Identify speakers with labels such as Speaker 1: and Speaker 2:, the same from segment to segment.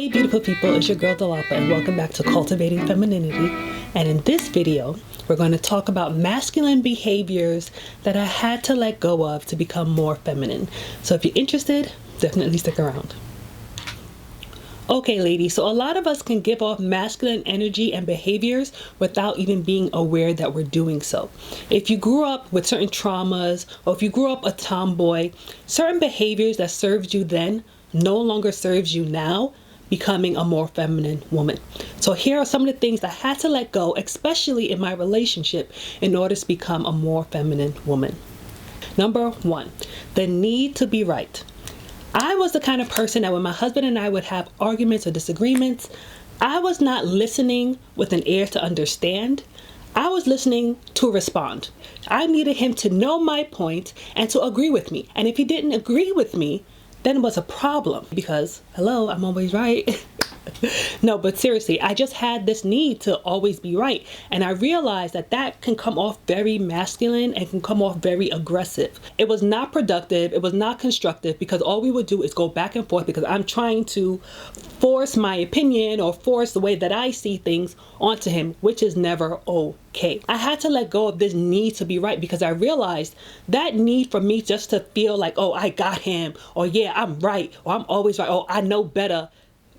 Speaker 1: Hey beautiful people, it's your girl Dalapa and welcome back to Cultivating Femininity. And in this video, we're going to talk about masculine behaviors that I had to let go of to become more feminine. So if you're interested, definitely stick around. Okay ladies, so a lot of us can give off masculine energy and behaviors without even being aware that we're doing so. If you grew up with certain traumas, or if you grew up a tomboy, certain behaviors that served you then no longer serves you now, becoming a more feminine woman. So here are some of the things I had to let go, especially in my relationship, in order to become a more feminine woman. Number one, the need to be right. I was the kind of person that when my husband and I would have arguments or disagreements, I was not listening with an ear to understand. I was listening to respond. I needed him to know my point and to agree with me. And if he didn't agree with me, then it was a problem because, hello, I'm always right. No, but seriously, I just had this need to always be right. And I realized that that can come off very masculine and can come off very aggressive. It was not productive. It was not constructive because all we would do is go back and forth because I'm trying to force my opinion or force the way that I see things onto him, which is never okay. I had to let go of this need to be right because I realized that need for me just to feel like, oh, I got him, or yeah, I'm right, or I'm always right, or I know better.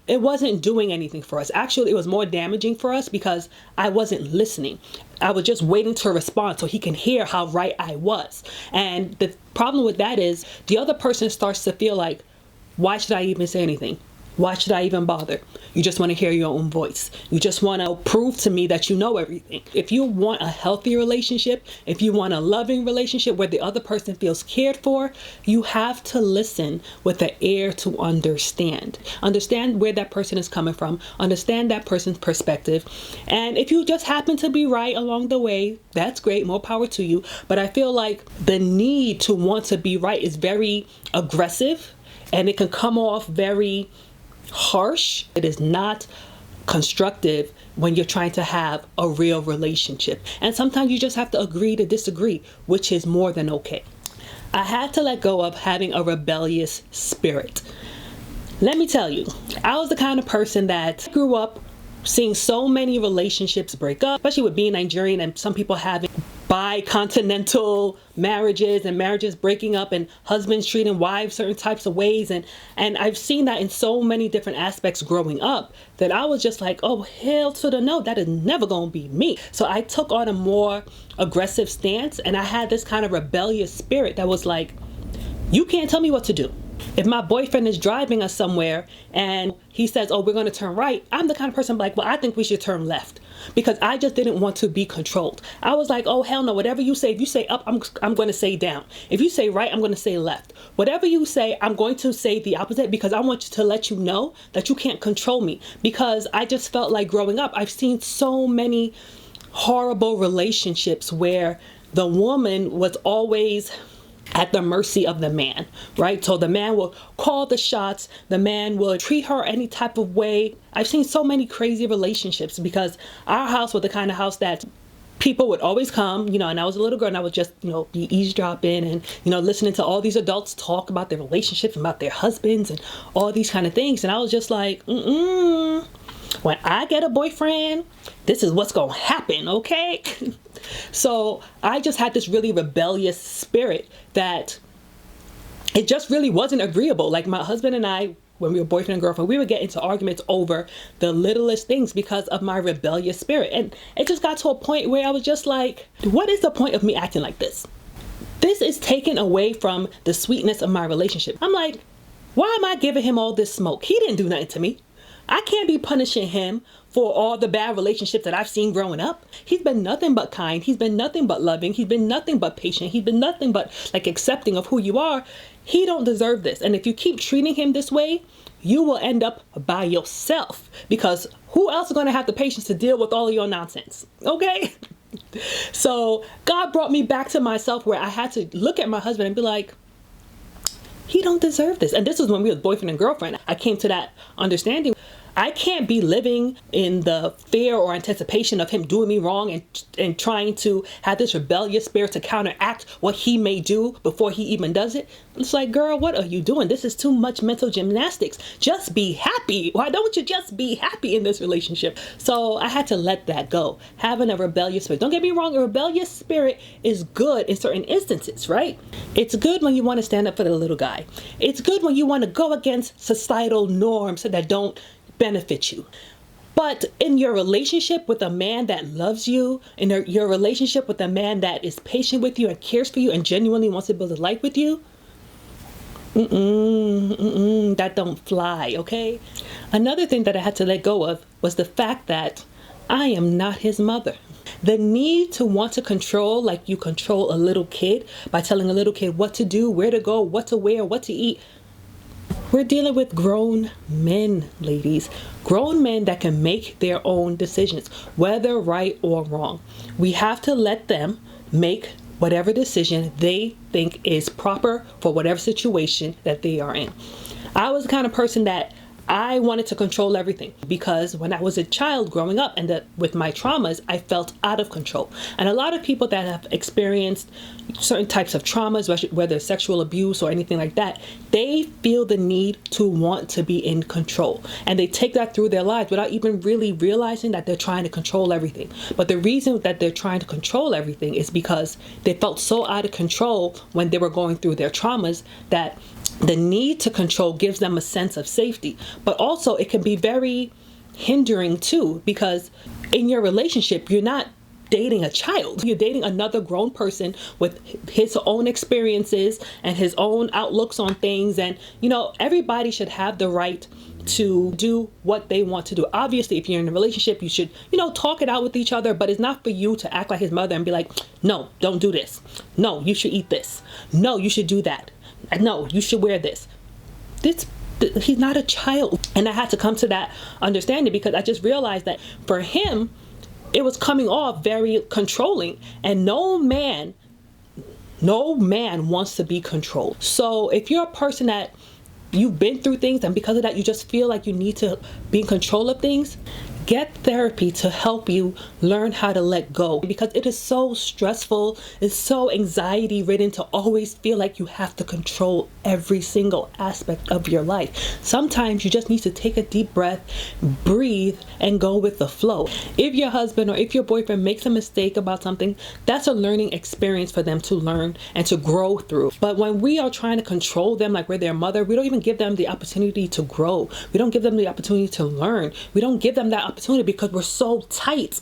Speaker 1: It wasn't doing anything for us. Actually, it was more damaging for us because I wasn't listening. I was just waiting to respond so he can hear how right I was. And the problem with that is the other person starts to feel like, why should I even say anything? Why should I even bother? You just want to hear your own voice. You just want to prove to me that you know everything. If you want a healthy relationship, if you want a loving relationship where the other person feels cared for, you have to listen with the ear to understand. Understand where that person is coming from. Understand that person's perspective. And if you just happen to be right along the way, that's great. More power to you. But I feel like the need to want to be right is very aggressive and it can come off very harsh. It is not constructive when you're trying to have a real relationship. And sometimes you just have to agree to disagree, which is more than okay. I had to let go of having a rebellious spirit. Let me tell you, I was the kind of person that grew up seeing so many relationships break up, especially with being Nigerian and some people having bi-continental marriages and marriages breaking up and husbands treating wives certain types of ways. And I've seen that in so many different aspects growing up that I was just like, oh, hell to the no, that is never going to be me. So I took on a more aggressive stance and I had this kind of rebellious spirit that was like, you can't tell me what to do. If my boyfriend is driving us somewhere and he says, oh, we're going to turn right, I'm the kind of person like, well, I think we should turn left because I just didn't want to be controlled. I was like, oh, hell no, whatever you say, if you say up, I'm going to say down. If you say right, I'm going to say left. Whatever you say, I'm going to say the opposite because I want to let you know that you can't control me because I just felt like growing up, I've seen so many horrible relationships where the woman was always at the mercy of the man, right? So the man will call the shots, the man will treat her any type of way. I've seen so many crazy relationships because our house was the kind of house that people would always come, and I was a little girl and I would just, be eavesdropping and, listening to all these adults talk about their relationships, about their husbands and all these kind of things. And I was just like, when I get a boyfriend, this is what's going to happen, okay? So I just had this really rebellious spirit that it just really wasn't agreeable. Like my husband and I, when we were boyfriend and girlfriend, we would get into arguments over the littlest things because of my rebellious spirit. And it just got to a point where I was just like, what is the point of me acting like this? This is taken away from the sweetness of my relationship. I'm like, why am I giving him all this smoke? He didn't do nothing to me. I can't be punishing him for all the bad relationships that I've seen growing up. He's been nothing but kind. He's been nothing but loving. He's been nothing but patient. He's been nothing but accepting of who you are. He don't deserve this. And if you keep treating him this way, you will end up by yourself because who else is going to have the patience to deal with all of your nonsense? Okay. So God brought me back to myself where I had to look at my husband and be like, he don't deserve this. And this was when we were boyfriend and girlfriend. I came to that understanding. I can't be living in the fear or anticipation of him doing me wrong and trying to have this rebellious spirit to counteract what he may do before he even does it. It's like, girl, what are you doing? This is too much mental gymnastics. Just be happy. Why don't you just be happy in this relationship? So I had to let that go. Having a rebellious spirit. Don't get me wrong, a rebellious spirit is good in certain instances, right? It's good when you want to stand up for the little guy. It's good when you want to go against societal norms that don't benefit you. But in your relationship with a man that loves you, in your relationship with a man that is patient with you and cares for you and genuinely wants to build a life with you, that don't fly, okay? Another thing that I had to let go of was the fact that I am not his mother. The need to want to control, like you control a little kid by telling a little kid what to do, where to go, what to wear, what to eat. We're dealing with grown men, ladies. Grown men that can make their own decisions, whether right or wrong. We have to let them make whatever decision they think is proper for whatever situation that they are in. I was the kind of person that I wanted to control everything because when I was a child growing up and with my traumas, I felt out of control. And a lot of people that have experienced certain types of traumas, whether it's sexual abuse or anything like that, they feel the need to want to be in control. And they take that through their lives without even really realizing that they're trying to control everything. But the reason that they're trying to control everything is because they felt so out of control when they were going through their traumas that the need to control gives them a sense of safety. But also it can be very hindering too, because in your relationship, you're not dating a child. You're dating another grown person with his own experiences and his own outlooks on things. And, you know, everybody should have the right to do what they want to do. Obviously, if you're in a relationship, you should, you know, talk it out with each other, but it's not for you to act like his mother and be like, no, don't do this. No, you should eat this. No, you should do that. No, you should wear this. He's not a child. And I had to come to that understanding because I just realized that for him, it was coming off very controlling, and no man wants to be controlled. So if you're a person that you've been through things and because of that, you just feel like you need to be in control of things, get therapy to help you learn how to let go, because it is so stressful. It's so anxiety ridden to always feel like you have to control every single aspect of your life. Sometimes you just need to take a deep breath, breathe, and go with the flow. If your husband or if your boyfriend makes a mistake about something, that's a learning experience for them to learn and to grow through. But when we are trying to control them like we're their mother, we don't even give them the opportunity to grow. We don't give them the opportunity to learn. We don't give them that opportunity because we're so tight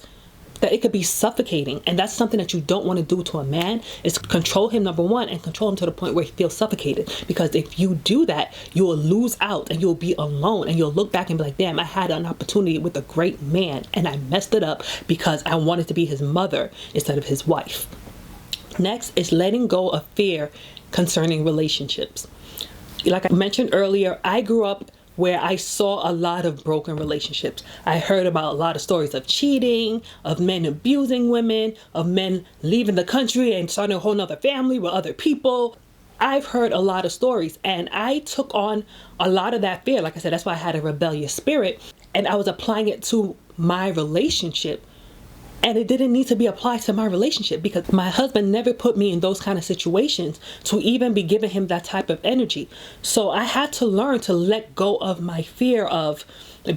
Speaker 1: that it could be suffocating. And that's something that you don't want to do to a man, is control him, number one, and control him to the point where he feels suffocated. Because if you do that, you will lose out and you'll be alone and you'll look back and be like, damn, I had an opportunity with a great man and I messed it up because I wanted to be his mother instead of his wife. Next is letting go of fear concerning relationships. Like I mentioned earlier, I grew up where I saw a lot of broken relationships. I heard about a lot of stories of cheating, of men abusing women, of men leaving the country and starting a whole nother family with other people. I've heard a lot of stories and I took on a lot of that fear. Like I said, that's why I had a rebellious spirit, and I was applying it to my relationship. And it didn't need to be applied to my relationship because my husband never put me in those kind of situations to even be giving him that type of energy. So I had to learn to let go of my fear of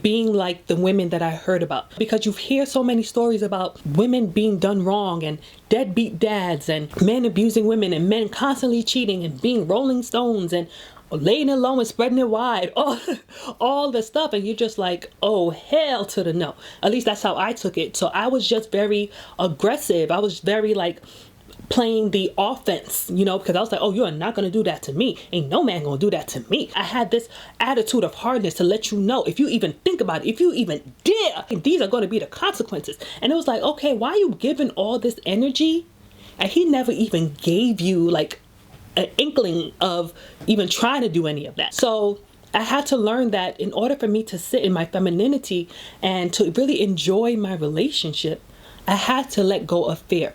Speaker 1: being like the women that I heard about. Because you hear so many stories about women being done wrong and deadbeat dads and men abusing women and men constantly cheating and being Rolling Stones and laying it low and spreading it wide, all the stuff, and you're just like, oh, hell to the no. At least that's how I took it. So I was just very aggressive. I was very like playing the offense, you know, because I was like, oh, you're not going to do that to me. Ain't no man going to do that to me. I had this attitude of hardness to let you know, if you even think about it, if you even dare, these are going to be the consequences. And it was like, okay, why are you giving all this energy? And he never even gave you like an inkling of even trying to do any of that. So I had to learn that in order for me to sit in my femininity and to really enjoy my relationship, I had to let go of fear.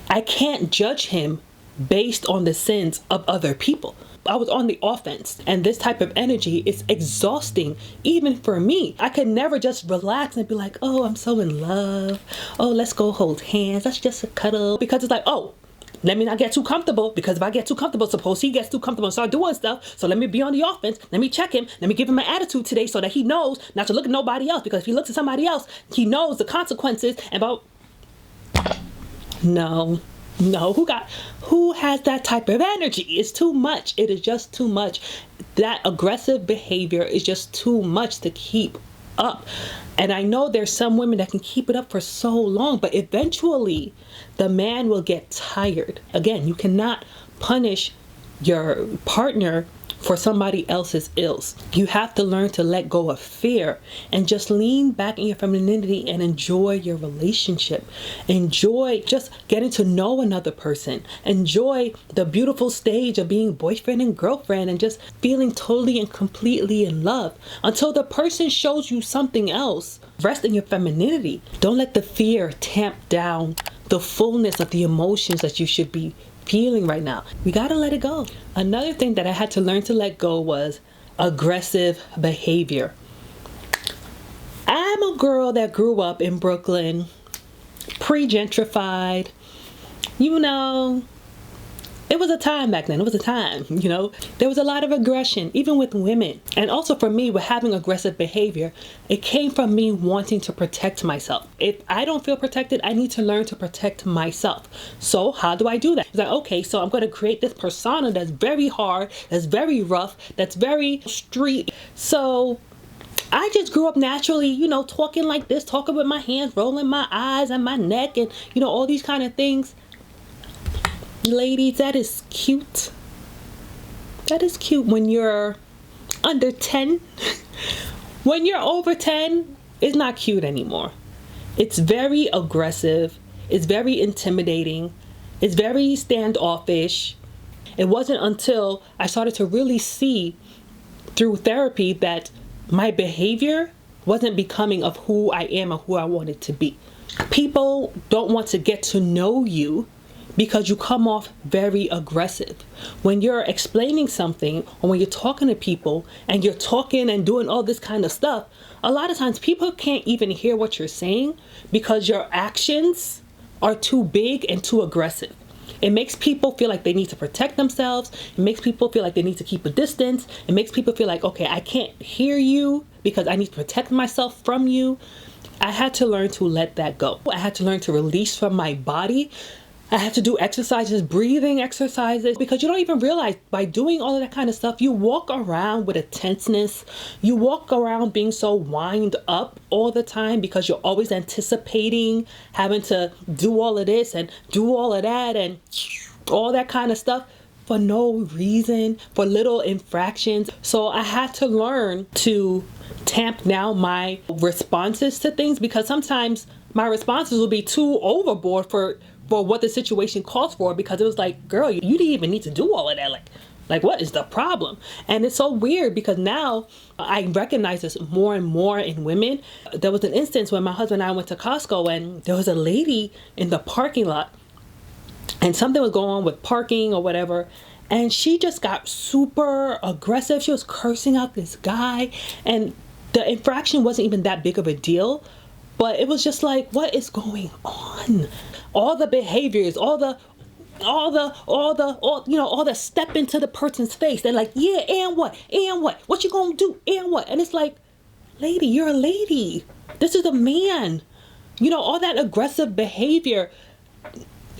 Speaker 1: I can't judge him based on the sins of other people. I was on the offense. And this type of energy is exhausting, even for me. I could never just relax and be like, oh, I'm so in love. Oh, let's go hold hands. Let's just cuddle. Because it's like, oh, let me not get too comfortable, because if I get too comfortable, suppose he gets too comfortable and start doing stuff. So let me be on the offense. Let me check him. Let me give him an attitude today so that he knows not to look at nobody else. Because if he looks at somebody else, he knows the consequences. And about no, who has that type of energy? It's too much. It is just too much. That aggressive behavior is just too much to keep up. And I know there's some women that can keep it up for so long, but eventually the man will get tired. Again, you cannot punish your partner for somebody else's ills. You have to learn to let go of fear and just lean back in your femininity and enjoy your relationship. Enjoy just getting to know another person. Enjoy the beautiful stage of being boyfriend and girlfriend and just feeling totally and completely in love until the person shows you something else. Rest in your femininity. Don't let the fear tamp down the fullness of the emotions that you should be feeling right now. We gotta let it go. Another thing that I had to learn to let go was aggressive behavior. I'm a girl that grew up in Brooklyn, pre-gentrified. You know, it was a time back then. It was a time, you know. There was a lot of aggression, even with women. And also for me, with having aggressive behavior, it came from me wanting to protect myself. If I don't feel protected, I need to learn to protect myself. So how do I do that? It's like, okay, so I'm going to create this persona that's very hard, that's very rough, that's very street. So I just grew up naturally, you know, talking like this, talking with my hands, rolling my eyes and my neck and, you know, all these kind of things. Ladies, that is cute. That is cute when you're under 10. When you're over 10, it's not cute anymore. It's very aggressive. It's very intimidating. It's very standoffish. It wasn't until I started to really see through therapy that my behavior wasn't becoming of who I am and who I wanted to be. People don't want to get to know you because you come off very aggressive. When you're explaining something or when you're talking to people and you're talking and doing all this kind of stuff, a lot of times people can't even hear what you're saying because your actions are too big and too aggressive. It makes people feel like they need to protect themselves. It makes people feel like they need to keep a distance. It makes people feel like, okay, I can't hear you because I need to protect myself from you. I had to learn to let that go. I had to learn to release from my body. I have to do exercises, breathing exercises, because you don't even realize by doing all of that kind of stuff, you walk around with a tenseness. You walk around being so wind up all the time because you're always anticipating having to do all of this and do all of that and all that kind of stuff for no reason, for little infractions. So I had to learn to tamp down my responses to things because sometimes my responses will be too overboard for what the situation calls for, because it was like, girl, you didn't even need to do all of that. Like what is the problem? And it's so weird because now I recognize this more and more in women. There was an instance when my husband and I went to Costco and there was a lady in the parking lot and something was going on with parking or whatever. And she just got super aggressive. She was cursing out this guy and the infraction wasn't even that big of a deal. But it was just like, what is going on? All the behaviors, all the step into the person's face. They're like, yeah, and what? And what? What you gonna do? And what? And it's like, lady, you're a lady. This is a man. You know, all that aggressive behavior,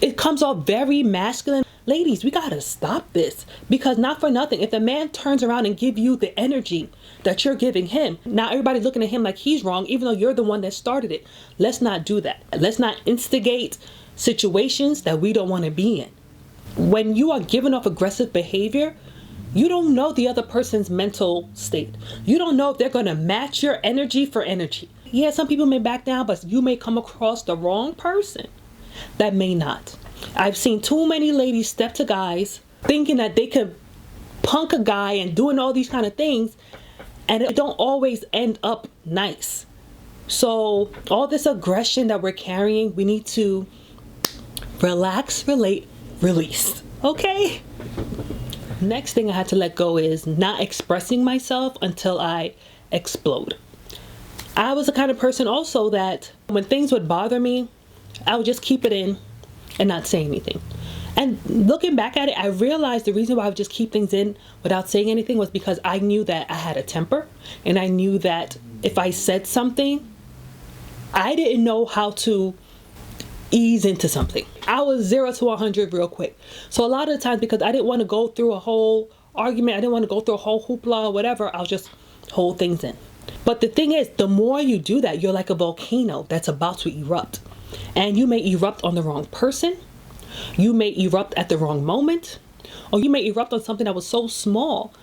Speaker 1: it comes off very masculine. Ladies, we gotta stop this, because not for nothing, if the man turns around and give you the energy that you're giving him, now everybody's looking at him like he's wrong, even though you're the one that started it. Let's not do that. Let's not instigate situations that we don't want to be in. When you are giving off aggressive behavior, you don't know the other person's mental state. You don't know if they're going to match your energy for energy. Yeah, some people may back down, but you may come across the wrong person that may not. I've seen too many ladies step to guys thinking that they could punk a guy and doing all these kind of things, and it don't always end up nice. So all this aggression that we're carrying, we need to relax, relate, release. Okay? Next thing I had to let go is not expressing myself until I explode. I was the kind of person also that when things would bother me, I would just keep it in and not say anything. And looking back at it, I realized the reason why I would just keep things in without saying anything was because I knew that I had a temper, and I knew that if I said something, I didn't know how to ease into something. I was 0 to 100 real quick. So a lot of the times, because I didn't want to go through a whole argument, I didn't want to go through a whole hoopla or whatever, I'll just hold things in. But the thing is, the more you do that, you're like a volcano that's about to erupt. And you may erupt on the wrong person. You may erupt at the wrong moment. Or you may erupt on something that was so small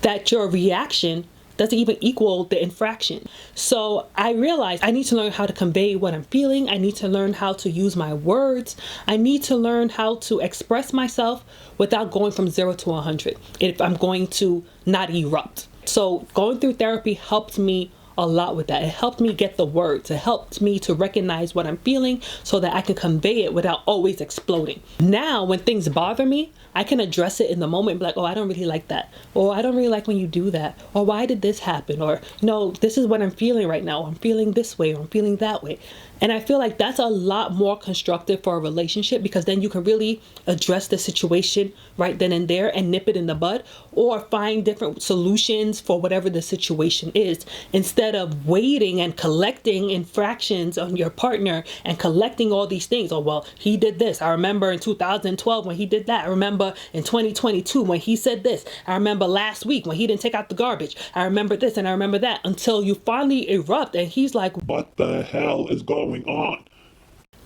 Speaker 1: that your reaction doesn't even equal the infraction. So I realized I need to learn how to convey what I'm feeling. I need to learn how to use my words. I need to learn how to express myself without going from 0 to 100 if I'm going to not erupt. So going through therapy helped me a lot with that. It helped me get the words. It helped me to recognize what I'm feeling so that I can convey it without always exploding. Now, when things bother me, I can address it in the moment, be like, oh, I don't really like that. Or I don't really like when you do that. Or why did this happen? Or no, this is what I'm feeling right now. I'm feeling this way, or I'm feeling that way. And I feel like that's a lot more constructive for a relationship, because then you can really address the situation right then and there and nip it in the bud, or find different solutions for whatever the situation is, instead of waiting and collecting infractions on your partner and collecting all these things. Oh, well, he did this. I remember in 2012 when he did that. I remember in 2022 when he said this. I remember last week when he didn't take out the garbage. I remember this and I remember that, until you finally erupt and he's like,
Speaker 2: what the hell is going on?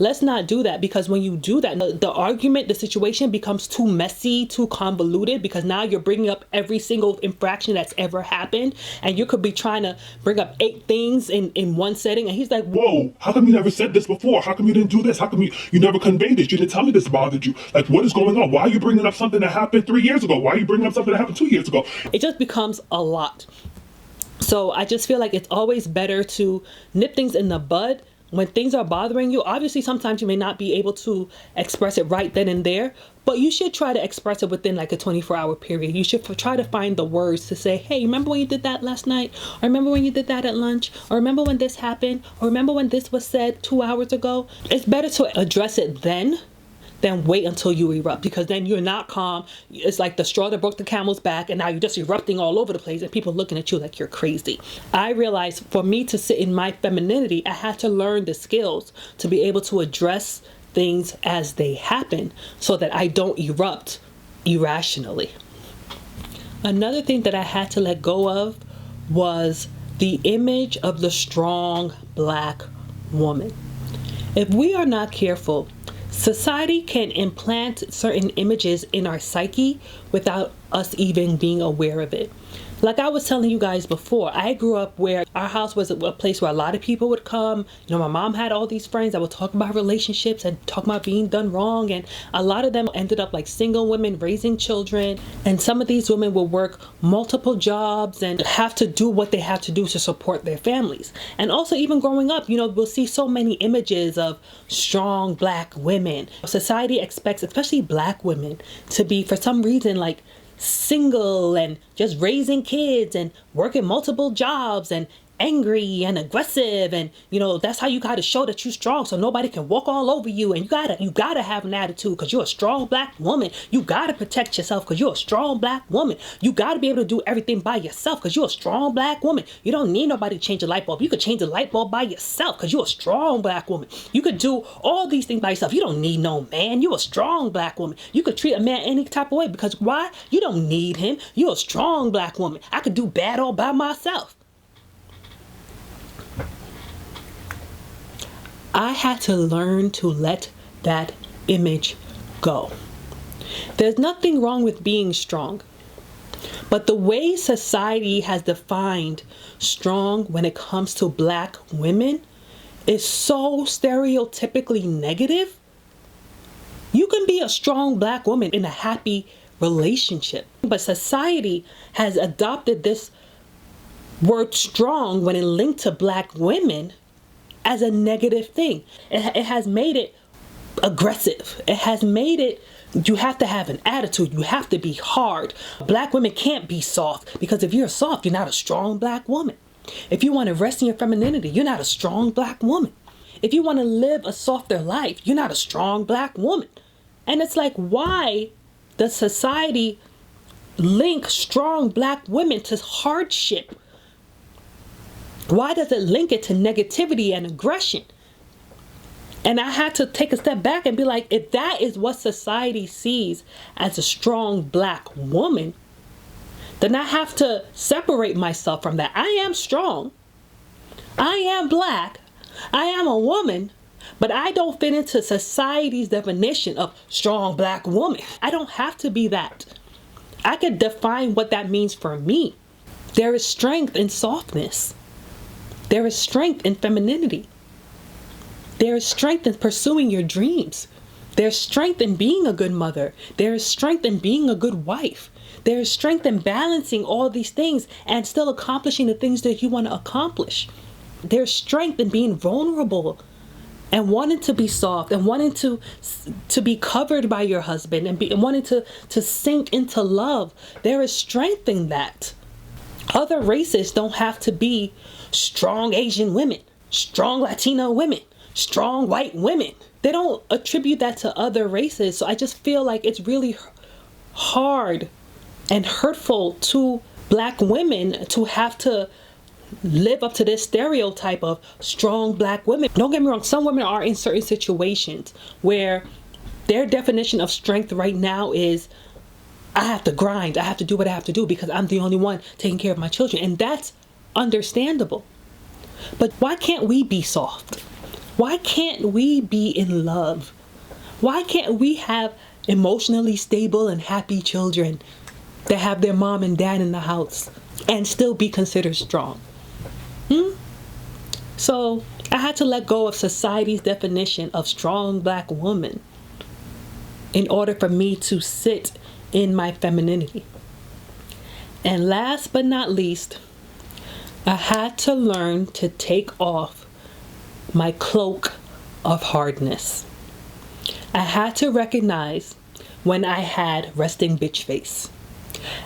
Speaker 1: Let's not do that, because when you do that, the argument, the situation becomes too messy, too convoluted, because now you're bringing up every single infraction that's ever happened, and you could be trying to bring up 8 things in one setting, and he's like,
Speaker 2: whoa, how come you never said this before? How come you didn't do this? How come you never conveyed this? You didn't tell me this bothered you. Like, what is going on? Why are you bringing up something that happened 3 years ago? Why are you bringing up something that happened 2 years ago?
Speaker 1: It just becomes a lot. So I just feel like it's always better to nip things in the bud. When things are bothering you, obviously sometimes you may not be able to express it right then and there, but you should try to express it within like a 24-hour period. You should try to find the words to say, hey, remember when you did that last night? Or remember when you did that at lunch? Or remember when this happened? Or remember when this was said 2 hours ago? It's better to address it then than wait until you erupt, because then you're not calm. It's like the straw that broke the camel's back, and now you're just erupting all over the place and people looking at you like you're crazy. I realized for me to sit in my femininity, I had to learn the skills to be able to address things as they happen so that I don't erupt irrationally. Another thing that I had to let go of was the image of the strong Black woman. If we are not careful, society can implant certain images in our psyche without us even being aware of it. Like I was telling you guys before, I grew up where our house was a place where a lot of people would come. You know, my mom had all these friends that would talk about relationships and talk about being done wrong. And a lot of them ended up like single women raising children. And some of these women will work multiple jobs and have to do what they have to do to support their families. And also even growing up, you know, we'll see so many images of strong Black women. Society expects, especially Black women, to be, for some reason, like single and just raising kids and working multiple jobs and angry and aggressive, and you know, that's how you got to show that you're strong, so nobody can walk all over you, and you gotta have an attitude because you're a strong Black woman. You gotta protect yourself because you're a strong Black woman. You gotta be able to do everything by yourself because you're a strong Black woman. You don't need nobody to change a light bulb. You could change the light bulb by yourself because you're a strong Black woman. You could do all these things by yourself. You don't need no man. You're a strong Black woman. You could treat a man any type of way because why? You don't need him. You're a strong Black woman. I could do bad all by myself. I had to learn to let that image go. There's nothing wrong with being strong, but the way society has defined strong when it comes to Black women is so stereotypically negative. You can be a strong Black woman in a happy relationship, but society has adopted this word strong when it linked to Black women as a negative thing. It has made it aggressive. It has made it You have to have an attitude. You have to be hard. Black women can't be soft, because if you're soft, you're not a strong black woman. If you want to rest in your femininity, you're not a strong black woman. If you want to live a softer life, you're not a strong black woman. And it's like, why does society link strong black women to hardship? Why does it link it to negativity and aggression? And I had to take a step back and be like, if that is what society sees as a strong black woman, then I have to separate myself from that. I am strong. I am black. I am a woman, but I don't fit into society's definition of strong black woman. I don't have to be that. I can define what that means for me. There is strength in softness. There is strength in femininity. There is strength in pursuing your dreams. There's strength in being a good mother. There is strength in being a good wife. There is strength in balancing all these things and still accomplishing the things that you want to accomplish. There's strength in being vulnerable and wanting to be soft and wanting to be covered by your husband and wanting to sink into love. There is strength in that. Other races don't have to be strong Asian women, strong Latino women, strong white women. They don't attribute that to other races. So I just feel like it's really hard and hurtful to black women to have to live up to this stereotype of strong black women. Don't get me wrong, some women are in certain situations where their definition of strength right now is, I have to grind, I have to do what I have to do because I'm the only one taking care of my children. And that's understandable. But why can't we be soft? Why can't we be in love? Why can't we have emotionally stable and happy children that have their mom and dad in the house and still be considered strong? So I had to let go of society's definition of strong black woman in order for me to sit in my femininity. And last but not least, I had to learn to take off my cloak of hardness. I had to recognize when I had resting bitch face.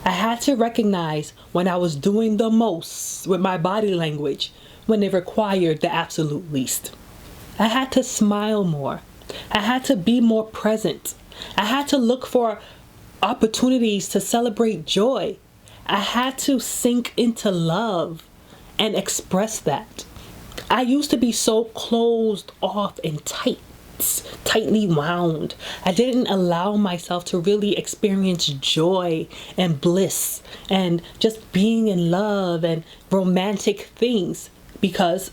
Speaker 1: I had to recognize when I was doing the most with my body language when it required the absolute least. I had to smile more. I had to be more present. I had to look for opportunities to celebrate joy. I had to sink into love and express that. I used to be so closed off and tightly wound. I didn't allow myself to really experience joy and bliss and just being in love and romantic things because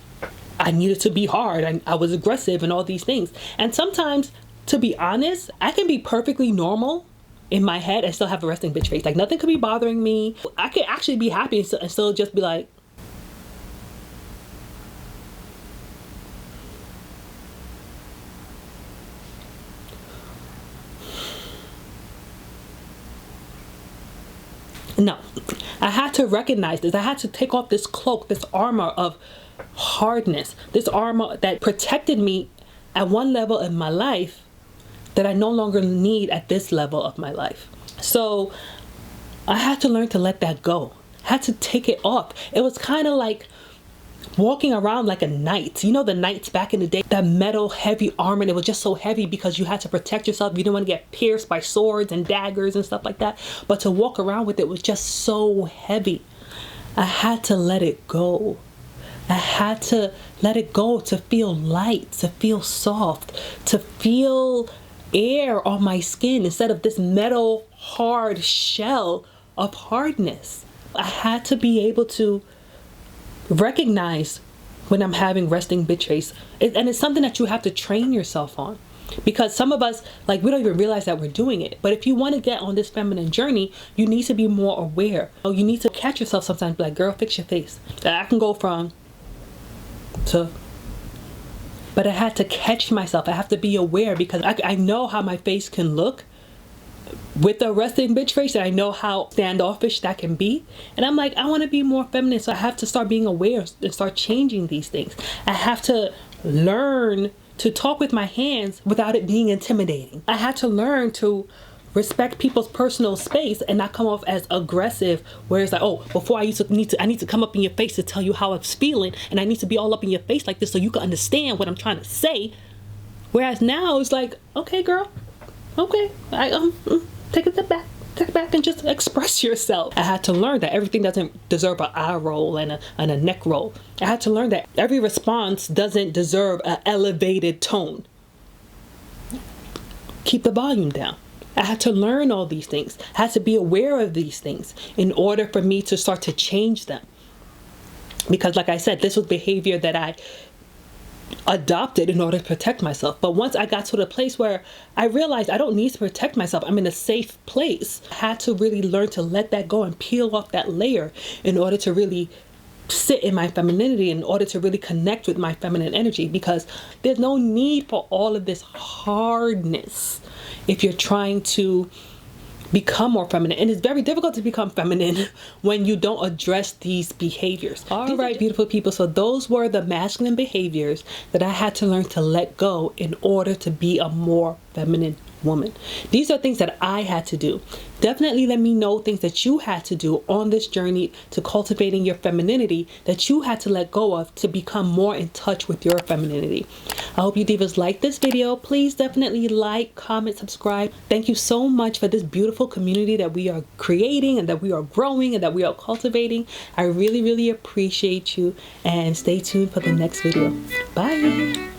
Speaker 1: I needed to be hard and I was aggressive and all these things. And sometimes, to be honest, I can be perfectly normal in my head and still have a resting bitch face. Like nothing could be bothering me. I could actually be happy and still just be like, no. I had to recognize this. I had to take off this cloak, this armor of hardness, this armor that protected me at one level in my life that I no longer need at this level of my life. So I had to learn to let that go. I had to take it off. It was kind of like walking around like a knight. You know the knights back in the day, that metal heavy armor, and it was just so heavy because you had to protect yourself. You didn't want to get pierced by swords and daggers and stuff like that. But to walk around with it was just so heavy. I had to let it go. I had to let it go to feel light, to feel soft, to feel air on my skin instead of this metal hard shell of hardness. I had to be able to recognize when I'm having resting bitch face. And it's something that you have to train yourself on. Because some of us, like, we don't even realize that we're doing it. But if you want to get on this feminine journey, you need to be more aware. You need to catch yourself sometimes, be like, girl, fix your face. I can go from to, but I had to catch myself. I have to be aware because I know how my face can look with a resting bitch face, and I know how standoffish that can be. And I'm like, I want to be more feminine, so I have to start being aware and start changing these things. I have to learn to talk with my hands without it being intimidating. I had to learn to respect people's personal space and not come off as aggressive, where it's like, oh, before I need to come up in your face to tell you how I'm feeling, and I need to be all up in your face like this so you can understand what I'm trying to say. Whereas now it's like, okay, girl, okay, take a step back and just express yourself. I had to learn that everything doesn't deserve an eye roll and a neck roll. I had to learn that every response doesn't deserve an elevated tone. Keep the volume down. I had to learn all these things. I had to be aware of these things in order for me to start to change them. Because like I said, this was behavior that I adopted in order to protect myself. But once I got to the place where I realized I don't need to protect myself, I'm in a safe place, I had to really learn to let that go and peel off that layer in order to really sit in my femininity, in order to really connect with my feminine energy, because there's no need for all of this hardness if you're trying to become more feminine. And it's very difficult to become feminine when you don't address these behaviors. All right, beautiful people. So those were the masculine behaviors that I had to learn to let go in order to be a more feminine woman. These are things that I had to do. Definitely let me know things that you had to do on this journey to cultivating your femininity, that you had to let go of to become more in touch with your femininity. I hope you divas like this video. Please definitely like, comment, subscribe. Thank you so much for this beautiful community that we are creating and that we are growing and that we are cultivating. I really, really appreciate you, and stay tuned for the next video. Bye.